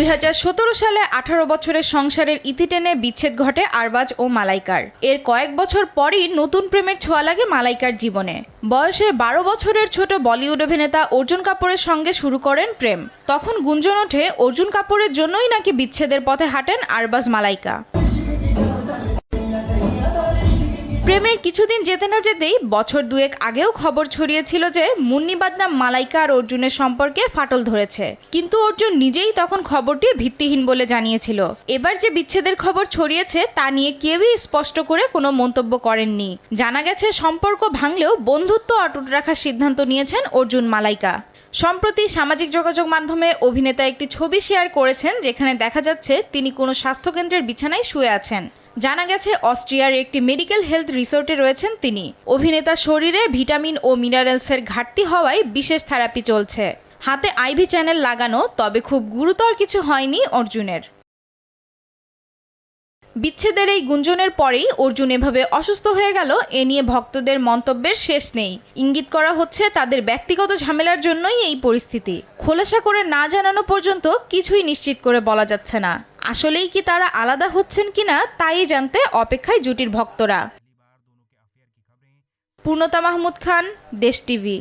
2017 সালে 18 বছরের সংসারের ইতি টেনে বিচ্ছেদ ঘটে আরবাজ ও মালাইকার। এর কয়েক বছর পরই নতুন প্রেমের ছোঁয়া লাগে মালাইকার জীবনে। বয়সে 12 বছরের ছোট বলিউড অভিনেতা অর্জুন কাপুরের সঙ্গে শুরু করেন প্রেম। তখন গুঞ্জন ওঠে অর্জুন কাপুরের জন্যই নাকি বিচ্ছেদের পথে হাঁটেন আরবাজ মালাইকা। প্রেমের কিছুদিন যেতে না যেতেই বছর দুয়েক আগেও খবর ছড়িয়েছিল যে মুন্নি বাদনাম মালাইকা আর অর্জুনের সম্পর্কে ফাটল ধরেছে, কিন্তু অর্জুন নিজেই তখন খবরটি ভিত্তিহীন বলে জানিয়েছিল। এবার যে বিচ্ছেদের খবর ছড়িয়েছে তা নিয়ে কেউই স্পষ্ট করে কোনো মন্তব্য করেননি। জানা গেছে সম্পর্ক ভাঙলেও বন্ধুত্ব অটুট রাখার সিদ্ধান্ত নিয়েছেন অর্জুন মালাইকা। সম্প্রতি সামাজিক যোগাযোগ মাধ্যমে অভিনেতা একটি ছবি শেয়ার করেছেন যেখানে দেখা যাচ্ছে তিনি কোনো স্বাস্থ্যকেন্দ্রের বিছানায় শুয়ে আছেন। জানা গেছে অস্ট্রিয়ার একটি মেডিকেল হেলথ রিসোর্টে রয়েছেন তিনি। অভিনেতার শরীরে ভিটামিন ও মিনারেলসের ঘাটতি হওয়ায় বিশেষ থেরাপি চলছে। হাতে আইভি চ্যানেল লাগানো, তবে খুব গুরুতর কিছু হয়নি অর্জুনের। বিচ্ছেদের এই গুঞ্জনের পরেই অর্জুন এভাবে অসুস্থ হয়ে গেল, এ নিয়ে ভক্তদের মন্তব্যের শেষ নেই। ইঙ্গিত করা হচ্ছে তাদের ব্যক্তিগত ঝামেলার জন্যই এই পরিস্থিতি। খোলাসা করে না জানানো পর্যন্ত কিছুই নিশ্চিত করে বলা যাচ্ছে না। আসলেই কি তারা আলাদা হচ্ছেন কিনা তাই জানতে অপেক্ষায় জুটির ভক্তরা। পূর্ণতা মাহমুদ খান, দেশ টিভি।